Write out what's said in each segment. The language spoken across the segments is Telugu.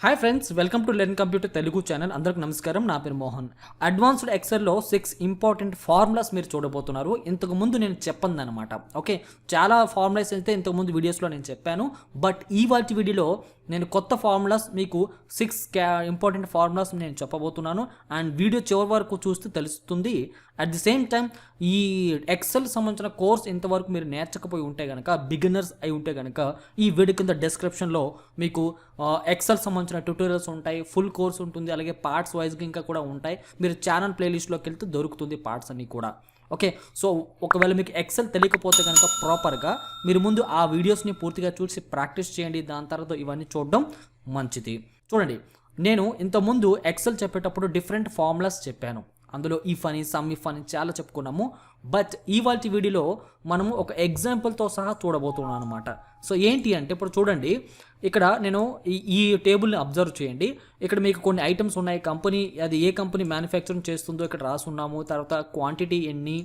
Hi friends, welcome to learn computer Telugu channel. అందరికి నమస్కారం. నా పేరు మోహన్. అడ్వాన్స్డ్ ఎక్సెల్లో 6 ఇంపార్టెంట్ ఫార్ములాస్ మీరు చూడబోతున్నారు. ఇంతకు ముందు నేను చెప్పండి అనమాట. ఓకే, చాలా ఫార్ములాస్ అయితే ఇంతకు ముందు వీడియోస్లో నేను చెప్పాను. బట్ ఇవాల్టి వీడియోలో నేను కొత్త ఫార్ములాస్ మీకు 6 ఇంపార్టెంట్ ఫార్ములాస్ నేను చెప్పబోతున్నాను. అండ్ వీడియో చివరి వరకు చూస్తే తెలుస్తుంది. అట్ ది సేమ్ టైం ఈ ఎక్సెల్ సంబంధించిన కోర్స్ ఇంతవరకు మీరు నేర్చకపోయి ఉంటే కనుక, బిగినర్స్ అయి ఉంటే కనుక, ఈ వీడియో కింద డిస్క్రిప్షన్లో మీకు ఎక్సెల్ సంబంధించిన ట్యూటోరియల్స్ ఉంటాయి, ఫుల్ కోర్స్ ఉంటుంది, అలాగే పార్ట్స్ వైజ్గా ఇంకా కూడా ఉంటాయి. మీరు ఛానల్ ప్లేలిస్ట్లోకి వెళ్తే దొరుకుతుంది పార్ట్స్ అన్నీ కూడా. ఓకే, సో ఒకవేళ మీకు ఎక్సెల్ తెలియకపోతే కనుక ప్రాపర్గా మీరు ముందు ఆ వీడియోస్ని పూర్తిగా చూసి ప్రాక్టీస్ చేయండి. దాని తర్వాత ఇవన్నీ చూడడం మంచిది. చూడండి, నేను ఇంతకుముందు ఎక్సెల్ చెప్పేటప్పుడు డిఫరెంట్ ఫార్ములాస్ చెప్పాను. అందులో ఇఫ్ అని, సమ్ ఇఫ్ అని చాలా చెప్పుకున్నాము. బట్ ఇవాల్టి వీడియోలో మనము ఒక ఎగ్జాంపుల్తో సహా చూడబోతున్నాం అనమాట. సో ఏంటి అంటే, ఇప్పుడు చూడండి, ఇక్కడ నేను ఈ టేబుల్ని అబ్జర్వ్ చేయండి. ఇక్కడ మీకు కొన్ని ఐటమ్స్ ఉన్నాయి. కంపెనీ, అది ఏ కంపెనీ మ్యానుఫ్యాక్చరింగ్ చేస్తుందో ఇక్కడ రాసున్నాము. తర్వాత క్వాంటిటీ ఎన్ని,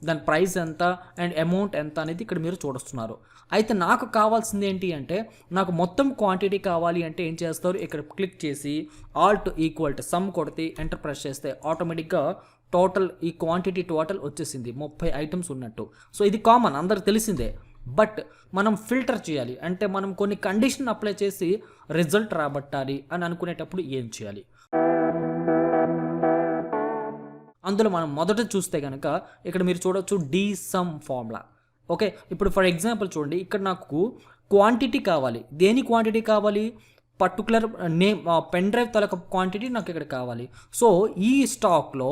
దాని ప్రైస్ ఎంత అండ్ అమౌంట్ ఎంత అనేది ఇక్కడ మీరు చూడొస్తున్నారు. అయితే నాకు కావాల్సింది ఏంటి అంటే, నాకు మొత్తం క్వాంటిటీ కావాలి అంటే ఏం చేస్తారు, ఇక్కడ క్లిక్ చేసి ఆల్ట్ ఈక్వల్ టు సమ్ కొడితే ఎంటర్ ప్రెస్ చేస్తే ఆటోమేటిక్గా టోటల్ ఈ క్వాంటిటీ టోటల్ వచ్చేసింది 30 ఐటమ్స్ ఉన్నట్టు. సో ఇది కామన్, అందరికి తెలిసిందే. బట్ మనం ఫిల్టర్ చేయాలి అంటే, మనం కొన్ని కండిషన్ అప్లై చేసి రిజల్ట్ రాబట్టాలి అని అనుకునేటప్పుడు ఏం చేయాలి? అందులో మనం మొదట చూస్తే కనుక ఇక్కడ మీరు చూడొచ్చు DSUM ఫార్ములా. ఓకే, ఇప్పుడు ఫర్ ఎగ్జాంపుల్ చూడండి, ఇక్కడ నాకు క్వాంటిటీ కావాలి. దేని క్వాంటిటీ కావాలి? పర్టికులర్ నేమ్, పెన్ డ్రైవ్ తలక క్వాంటిటీ నాకు ఇక్కడ కావాలి. సో ఈ స్టాక్లో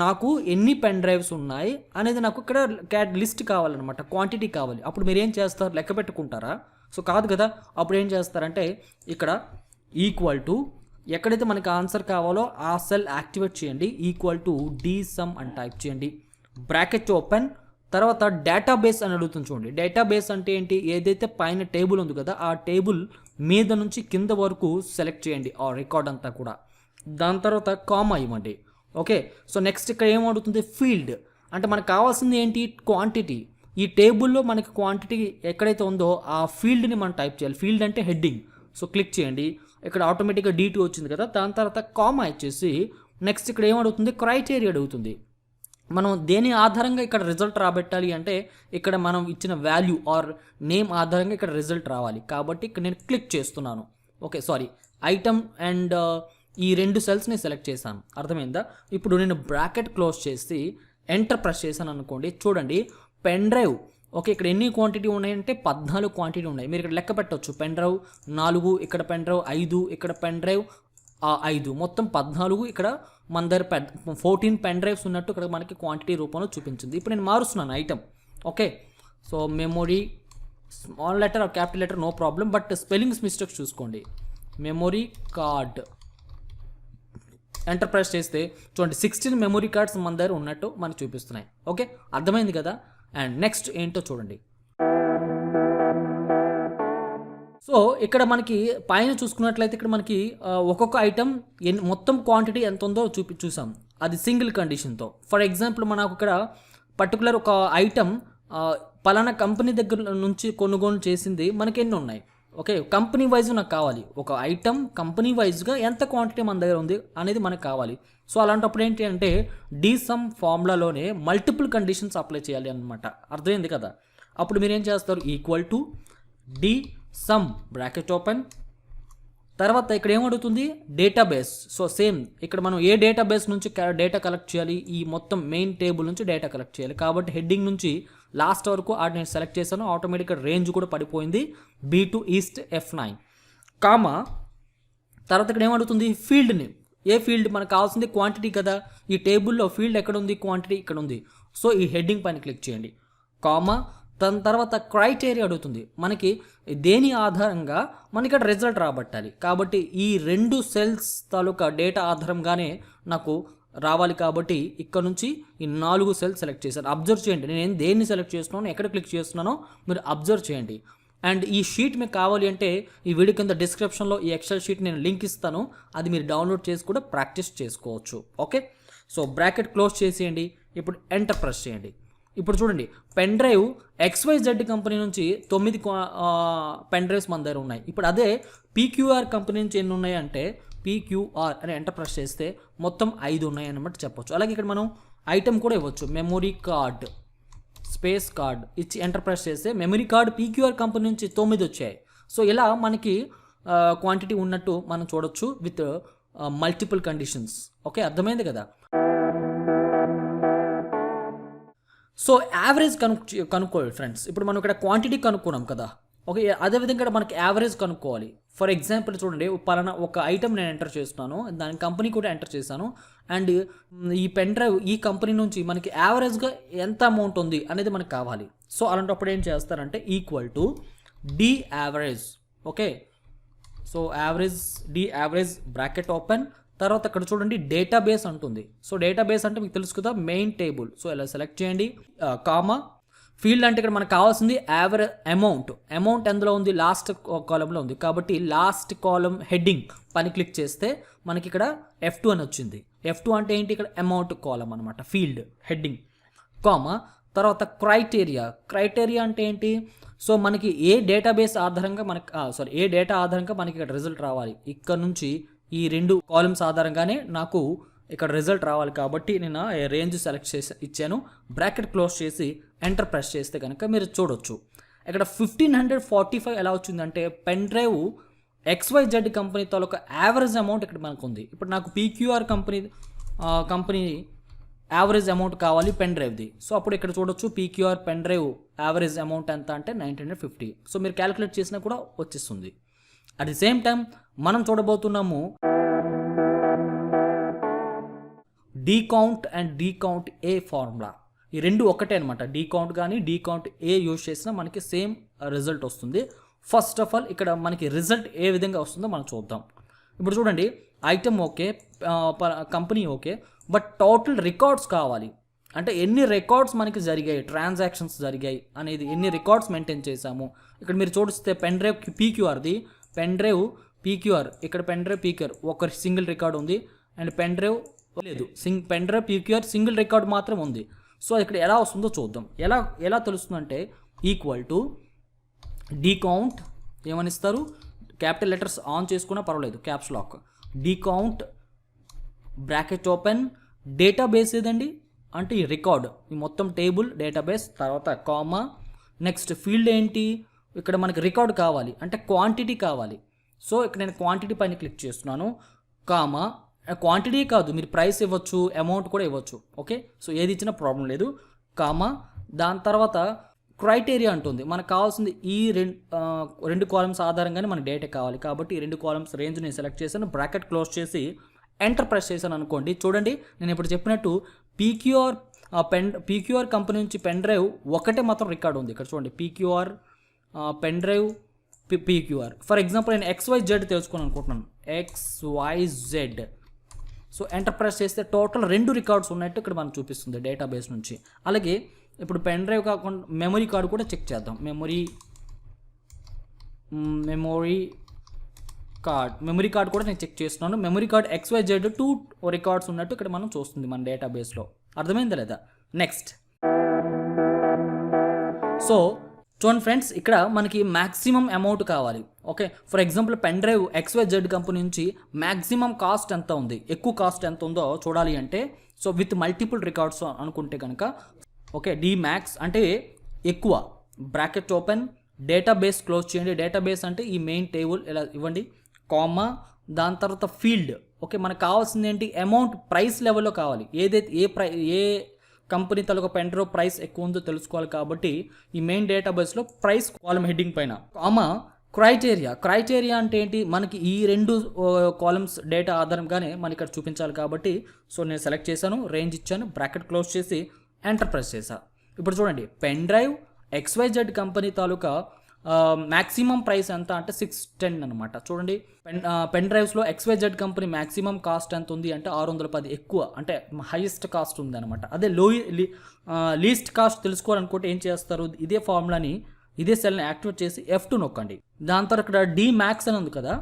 నాకు ఎన్ని పెన్ డ్రైవ్స్ ఉన్నాయి అనేది నాకు ఇక్కడ లిస్ట్ కావాలన్నమాట, క్వాంటిటీ కావాలి. అప్పుడు మీరు ఏం చేస్తారు, లెక్క పెట్టుకుంటారా? సో కాదు కదా. అప్పుడు ఏం చేస్తారంటే, ఇక్కడ ఈక్వల్ టు ఎక్కడైతే మనకి ఆన్సర్ కావాలో ఆ సెల్ యాక్టివేట్ చేయండి, ఈక్వల్ టు DSUM అని టైప్ చేయండి, బ్రాకెట్ ఓపెన్. తర్వాత డేటాబేస్ అని అడుగుతుంది చూడండి. డేటాబేస్ అంటే ఏంటి? ఏదైతే పైన టేబుల్ ఉంది కదా, ఆ టేబుల్ మీద నుంచి కింద వరకు సెలెక్ట్ చేయండి ఆ రికార్డ్ అంతా కూడా. దాని తర్వాత కామా ఇవ్వండి. ఓకే, సో నెక్స్ట్ ఇక్కడ ఏమడుగుతుంది? ఫీల్డ్ అంటే మనకు కావాల్సింది ఏంటి? క్వాంటిటీ. ఈ టేబుల్లో మనకి క్వాంటిటీ ఎక్కడైతే ఉందో ఆ ఫీల్డ్ని మనం టైప్ చేయాలి. ఫీల్డ్ అంటే హెడ్డింగ్. సో క్లిక్ చేయండి, ఇక్కడ ఆటోమేటిక్గా D2 వచ్చింది కదా. దాని తర్వాత కామా ఇచ్చేసి నెక్స్ట్ ఇక్కడ ఏమడుగుతుంది? క్రైటీరియా అడుగుతుంది. మనం దేని ఆధారంగా ఇక్కడ రిజల్ట్ రాబెట్టాలి అంటే, ఇక్కడ మనం ఇచ్చిన వాల్యూ ఆర్ నేమ్ ఆధారంగా ఇక్కడ రిజల్ట్ రావాలి. కాబట్టి ఇక్కడ నేను క్లిక్ చేస్తున్నాను. ఓకే, సారీ, ఐటమ్ అండ్ ఈ 2 సెల్స్ని సెలెక్ట్ చేశాను. అర్థమైందా? ఇప్పుడు నేను బ్రాకెట్ క్లోజ్ చేసి ఎంటర్ ప్రెస్ చేశాను అనుకోండి. చూడండి, పెన్ డ్రైవ్. ఓకే, ఇక్కడ ఎన్ని క్వాంటిటీ ఉన్నాయంటే 14 క్వాంటిటీ ఉన్నాయి. మీరు ఇక్కడ లెక్క పెట్టవచ్చు. పెన్ డ్రైవ్ 4, ఇక్కడ పెన్ డ్రైవ్ 5, ఇక్కడ పెన్ డ్రైవ్ 5, మొత్తం 14. ఇక్కడ మన దగ్గర 14 పెన్ డ్రైవ్స్ ఉన్నట్టు ఇక్కడ మనకి క్వాంటిటీ రూపంలో చూపించింది. ఇప్పుడు నేను మారుస్తున్నాను item. Okay, so memory small letter or capital letter no problem, but spellings mistakes చూసుకోండి. మెమొరీ కార్డ్ ఎంటర్ ప్రెస్ చేస్తే చూడండి, 16 మెమొరీ కార్డ్స్ మన దగ్గర ఉన్నట్టు మనకు చూపిస్తున్నాయి. ఓకే, అర్థమైంది కదా. అండ్ నెక్స్ట్ ఏంటో చూడండి. సో ఇక్కడ మనకి పైన చూసుకున్నట్లయితే ఇక్కడ మనకి ఒక్కొక్క ఐటమ్ మొత్తం క్వాంటిటీ ఎంత ఉందో చూసాం. అది సింగిల్ కండిషన్తో. ఫర్ ఎగ్జాంపుల్, మనకు ఇక్కడ పర్టికులర్ ఒక ఐటమ్ పలానా కంపెనీ దగ్గర నుంచి కొనుగోలు చేసింది మనకి ఎన్ని ఉన్నాయి. ఓకే, కంపెనీ వైజ్ నాకు కావాలి. ఒక ఐటమ్ కంపెనీ వైజ్గా ఎంత క్వాంటిటీ మన దగ్గర ఉంది అనేది మనకు కావాలి. సో అలాంటప్పుడు ఏంటి అంటే, DSUM ఫార్ములాలోనే మల్టిపుల్ కండిషన్స్ అప్లై చేయాలి అన్నమాట. అర్థమైంది కదా. అప్పుడు మీరు ఏం చేస్తారు, equal to DSUM bracket open. తర్వాత ఇక్కడ ఏమడుగుతుంది? డేటాబేస్. సో సేమ్ ఇక్కడ మనం ఏ డేటాబేస్ నుంచి డేటా కలెక్ట్ చేయాలి? ఈ మొత్తం మెయిన్ టేబుల్ నుంచి డేటా కలెక్ట్ చేయాలి. కాబట్టి హెడ్డింగ్ నుంచి లాస్ట్ వరకు నేను సెలెక్ట్ చేశాను. ఆటోమేటిక్గా రేంజ్ కూడా పడిపోయింది, B2 ఈస్ట్ F9 కామా. తర్వాత ఇక్కడ ఏమడుగుతుంది? ఫీల్డ్ని. ఏ ఫీల్డ్ మనకు కావాల్సింది? క్వాంటిటీ కదా. ఈ టేబుల్లో ఫీల్డ్ ఎక్కడ ఉంది? క్వాంటిటీ ఇక్కడ ఉంది. సో ఈ హెడ్డింగ్ పైన క్లిక్ చేయండి, కామా. దాని తర్వాత క్రైటీరియా అడుగుతుంది. మనకి దేని ఆధారంగా మనకి ఇక్కడ రిజల్ట్ రాబట్టాలి. కాబట్టి ఈ 2 సెల్స్ తాలూకా డేటా ఆధారంగానే నాకు రావాలి. కాబట్టి ఇక్కడ నుంచి ఈ 4 సెల్స్ సెలెక్ట్ చేశాను. అబ్జర్వ్ చేయండి, నేను దేన్ని సెలెక్ట్ చేస్తున్నానో, ఎక్కడ క్లిక్ చేస్తున్నానో మీరు అబ్జర్వ్ చేయండి. అండ్ ఈ షీట్ మీకు కావాలి అంటే ఈ వీడియో కింద డిస్క్రిప్షన్లో ఈ ఎక్సెల్ షీట్ నేను లింక్ ఇస్తాను. అది మీరు డౌన్లోడ్ చేసి కూడా ప్రాక్టీస్ చేసుకోవచ్చు. ఓకే, సో బ్రాకెట్ క్లోజ్ చేసేయండి. ఇప్పుడు ఎంటర్ ప్రెస్ చేయండి. ఇప్పుడు చూడండి పెన్ డ్రైవ్ XYZ కంపెనీ నుంచి 9 పెన్ డ్రైవ్స్ మన దగ్గర ఉన్నాయి. ఇప్పుడు అదే PQR కంపెనీ నుంచి ఎన్ని ఉన్నాయి అంటే PQR అని ఎంటర్ ప్రెస్ చేస్తే మొత్తం 5 ఉన్నాయి అన్నమాట చెప్పొచ్చు. అలాగే ఇక్కడ మనం ఐటమ్ కూడా ఇవ్వచ్చు, మెమొరీ కార్డ్ స్పేస్ కార్డ్ ఇచ్చి ఎంటర్ ప్రెస్ చేస్తే మెమరీ కార్డ్ PQR కంపెనీ నుంచి 9 వచ్చాయి. సో ఇలా మనకి క్వాంటిటీ ఉన్నట్టు మనం చూడొచ్చు విత్ మల్టిపుల్ కండిషన్స్. ఓకే, అర్థమైంది కదా. సో యావరేజ్ కనుక్కోవాలి ఫ్రెండ్స్. ఇప్పుడు మనం ఇక్కడ క్వాంటిటీ కనుక్కున్నాం కదా. ఓకే, అదేవిధంగా మనకి యావరేజ్ కనుక్కోవాలి. ఫర్ ఎగ్జాంపుల్ చూడండి, పలానా ఒక ఐటమ్ నేను ఎంటర్ చేస్తున్నాను, దాని కంపెనీ కూడా ఎంటర్ చేశాను, అండ్ ఈ పెన్ డ్రైవ్ ఈ కంపెనీ నుంచి మనకి యావరేజ్గా ఎంత అమౌంట్ ఉంది అనేది మనకు కావాలి. సో అలాంటప్పుడు ఏం చేస్తారంటే equal to the average. Okay, so the average bracket open, తర్వాత అక్కడ చూడండి డేటాబేస్ అంటుంది. సో డేటాబేస్ అంటే మీకు తెలుసు కదా, మెయిన్ టేబుల్. సో ఇలా సెలెక్ట్ చేయండి, కామా ఫీల్డ్ అంటే ఇక్కడ మనకు కావాల్సింది యావరేజ్ అమౌంట్ ఎందులో ఉంది, లాస్ట్ కాలంలో ఉంది కాబట్టి లాస్ట్ కాలం హెడ్డింగ్ పని క్లిక్ చేస్తే మనకి ఇక్కడ F2 అని వచ్చింది. F2 అంటే ఏంటి, ఇక్కడ అమౌంట్ కాలం అనమాట, ఫీల్డ్ హెడ్డింగ్, కామా తర్వాత క్రైటీరియా అంటే ఏంటి, సో మనకి ఏ డేటాబేస్ ఆధారంగా మనకి ఏ డేటా ఆధారంగా మనకి ఇక్కడ రిజల్ట్ రావాలి. ఇక్కడ నుంచి ఈ 2 కాలమ్స్ ఆధారంగానే నాకు ఇక్కడ రిజల్ట్ రావాలి కాబట్టి నేను రేంజ్ సెలెక్ట్ చేసి ఇచ్చాను. బ్రాకెట్ క్లోజ్ చేసి ఎంటర్ ప్రెస్ చేస్తే కనుక మీరు చూడొచ్చు ఇక్కడ 1545 ఎలా వచ్చిందంటే పెన్ డ్రైవ్ XYZ కంపెనీ తాలూకా యావరేజ్ అమౌంట్ ఇక్కడ మనకు ఉంది. ఇప్పుడు నాకు PQR కంపెనీ యావరేజ్ అమౌంట్ కావాలి పెన్ డ్రైవ్ది. సో అప్పుడు ఇక్కడ చూడొచ్చు PQR pen drive average amount ఎంత అంటే 1950. సో మీరు క్యాలిక్యులేట్ చేసినా కూడా వచ్చేస్తుంది. అట్ ది సేమ్ టైం మనం చూడబోతున్నాము DCOUNT and DCOUNT A formula. ఈ రెండు ఒకటే అనమాట. DCOUNT కానీ DCOUNT A యూజ్ చేసినా మనకి సేమ్ రిజల్ట్ వస్తుంది. ఫస్ట్ ఆఫ్ ఆల్ ఇక్కడ మనకి రిజల్ట్ ఏ విధంగా వస్తుందో మనం చూద్దాం. ఇప్పుడు చూడండి, item okay, company okay, but total records కావాలి. అంటే ఎన్ని రికార్డ్స్ మనకి జరిగాయి, ట్రాన్సాక్షన్స్ జరిగాయి అనేది, ఎన్ని రికార్డ్స్ మెయింటైన్ చేసాము. ఇక్కడ మీరు చూస్తే పెన్ డ్రైవ్ PQRది, పెన్ డ్రైవ్ PQR, ఇక్కడ పెన్ డ్రైవ్ PQR ఒక సింగిల్ రికార్డ్ ఉంది, అండ్ పెన్ డ్రైవ్ లేదు, pen drive PQR single record మాత్రం ఉంది. సో ఇక్కడ ఎలా వస్తుందో చూద్దాం. ఎలా తెలుస్తుందంటే ఈక్వల్ టు DCOUNT ఏమని ఇస్తారు, క్యాపిటల్ లెటర్స్ ఆన్ చేసుకున్నా పర్వాలేదు, caps lock, DCOUNT bracket open, database ఏదండి అంటే ఈ రికార్డ్, ఈ మొత్తం టేబుల్ డేటాబేస్, తర్వాత కామా, నెక్స్ట్ ఫీల్డ్ ఏంటి, ఇక్కడ మనకి రికార్డ్ కావాలి అంటే క్వాంటిటీ కావాలి. సో ఇక్కడ నేను క్వాంటిటీ పైన క్లిక్ చేస్తున్నాను, కామా, క్వాంటిటీ కాదు మీరు ప్రైస్ ఇవ్వచ్చు, అమౌంట్ కూడా ఇవ్వచ్చు. ఓకే, సో ఏది ఇచ్చినా ప్రాబ్లం లేదు, కామా. దాని తర్వాత క్రైటీరియా అంటుంది, మనకు కావాల్సింది ఈ రెండు కాలమ్స్ ఆధారంగానే మనకి డేటా కావాలి కాబట్టి ఈ 2 కాలమ్స్ రేంజ్ నేను సెలెక్ట్ చేశాను. బ్రాకెట్ క్లోజ్ చేసి ఎంటర్ ప్రెస్ చేశాను అనుకోండి. చూడండి, నేను ఇప్పుడు చెప్పినట్టు PQR కంపెనీ నుంచి పెన్ డ్రైవ్ ఒకటే మాత్రం రికార్డ్ ఉంది. ఇక్కడ చూడండి, PQR pen drive PQR. For example నేను XYZ తెలుసుకోవాలని అనుకుంటున్నాను, XYZ. సో ఎంటర్ ప్రెస్ చేస్తే టోటల్ 2 రికార్డ్స్ ఉన్నట్టు ఇక్కడ మనకు చూపిస్తుంది డేటాబేస్ నుంచి. అలాగే ఇప్పుడు పెన్ డ్రైవ్ కాకుండా మెమరీ కార్డ్ కూడా చెక్ చేద్దాం. మెమరీ కార్డ్ కూడా నేను చెక్ చేస్తున్నాను. మెమరీ కార్డ్ XYZ 2 రికార్డ్స్ ఉన్నట్టు ఇక్కడ మనం చూస్తుంది మన డేటాబేస్లో. అర్థమైందా లేదా? నెక్స్ట్, సో చూడండి ఫ్రెండ్స్, ఇక్కడ మనకి మ్యాక్సిమం అమౌంట్ కావాలి. Okay, for example pen drive XYZ company నుంచి మ్యాక్సిమం కాస్ట్ ఎంత ఉంది, ఎక్కువ కాస్ట్ ఎంత ఉందో చూడాలి అంటే, సో విత్ మల్టిపుల్ రికార్డ్స్ అనుకుంటే కనుక ఓకే, DMAX అంటే ఎక్కువ, బ్రాకెట్ ఓపెన్, డేటాబేస్ క్లోజ్ చేయండి. డేటాబేస్ అంటే ఈ మెయిన్ టేబుల్ ఇలా ఇవ్వండి, కామా, దాని తర్వాత ఫీల్డ్. ఓకే, మనకు కావాల్సింది ఏంటి, అమౌంట్ ప్రైస్ లెవెల్లో కావాలి. ఏదైతే ఏ కంపెనీ తాలూకా పెన్ డ్రైవ్ ప్రైస్ ఎక్కువ ఉందో తెలుసుకోవాలి కాబట్టి ఈ మెయిన్ డేటాబేస్లో ప్రైస్ కాలమ్ హెడ్డింగ్ పైన, కామా, క్రైటీరియా అంటే ఏంటి, మనకి ఈ 2 కాలమ్స్ డేటా ఆధారంగానే మనకి ఇక్కడ చూపించాలి కాబట్టి సో నేను సెలెక్ట్ చేశాను, రేంజ్ ఇచ్చాను, బ్రాకెట్ క్లోజ్ చేసి ఎంటర్ ప్రెస్ చేశాను. ఇప్పుడు చూడండి, పెన్ డ్రైవ్ XYZ కంపెనీ తాలూకా మ్యాక్సిమం ప్రైస్ ఎంత అంటే 610 అనమాట. చూడండి, పెన్ డ్రైవ్స్లో XYZ కంపెనీ మ్యాక్సిమం కాస్ట్ ఎంత ఉంది అంటే 610, ఎక్కువ అంటే హైయెస్ట్ కాస్ట్ ఉంది అనమాట. అదే లీస్ట్ కాస్ట్ తెలుసుకోవాలనుకుంటే ఏం చేస్తారు, ఇదే ఫార్ములాని ఇదే సెల్ని యాక్టివేట్ చేసి F2 నొక్కండి. దాని తర్వాత ఇక్కడ DMAX అని ఉంది కదా,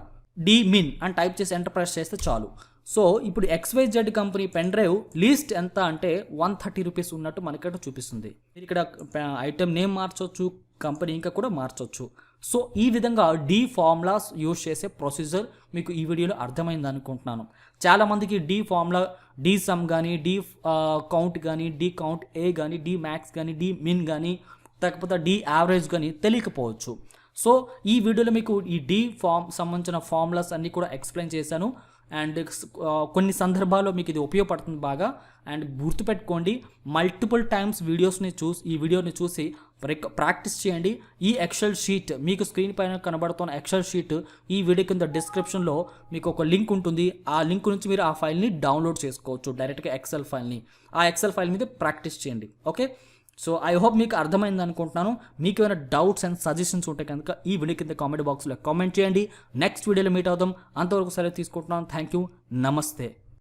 DMIN అని టైప్ చేసి ఎంటర్ ప్రెస్ చేస్తే చాలు. సో ఇప్పుడు XYZ company pen drive least ఎంత అంటే 130 రూపీస్ ఉన్నట్టు మనకి చూపిస్తుంది. మీరు ఇక్కడ ఐటెం నేమ్ మార్చవచ్చు, కంపెనీ ఇంకా కూడా మార్చవచ్చు. సో ఈ విధంగా డీ ఫార్ములాస్ యూజ్ చేసే ప్రొసీజర్ మీకు ఈ వీడియోలో అర్థమైంది అనుకుంటున్నాను. చాలామందికి డీ ఫార్ములా DSUM కానీ కౌంట్ కానీ కౌంట్ ఏ కానీ DMAX కానీ DMIN కానీ లేకపోతే DAVERAGE కానీ తెలియకపోవచ్చు. సో ఈ వీడియోలో మీకు ఈ సంబంధించిన ఫార్ములాస్ అన్నీ కూడా ఎక్స్ప్లెయిన్ చేశాను. అండ్ కొన్ని సందర్భాల్లో మీకు ఇది ఉపయోగపడుతుంది బాగా. అండ్ గుర్తుపెట్టుకోండి, మల్టిపుల్ టైమ్స్ ఈ వీడియోని చూసి ప్రాక్టీస్ చేయండి. ఈ ఎక్సెల్ షీట్ మీకు స్క్రీన్ పైన కనబడుతున్న ఎక్సెల్ షీట్ ఈ వీడియో కింద డిస్క్రిప్షన్లో మీకు ఒక లింక్ ఉంటుంది. ఆ లింక్ నుంచి మీరు ఆ ఫైల్ని డౌన్లోడ్ చేసుకోవచ్చు, డైరెక్ట్గా ఎక్సెల్ ఫైల్ని. ఆ ఎక్సెల్ ఫైల్ మీద ప్రాక్టీస్ చేయండి. ఓకే, సో ఐ హోప్ మీకు అర్థమైంది అనుకుంటున్నాను. మీకు ఏమైనా డౌట్స్ అండ్ సజెషన్స్ ఉంటే కనుక ఈ వీడియో కింద కామెంట్ బాక్స్లో కామెంట్ చేయండి. నెక్స్ట్ వీడియోలో మీట్ అవుదాం. అంతవరకు సరే తీసుకుంటున్నాను. Thank you. నమస్తే.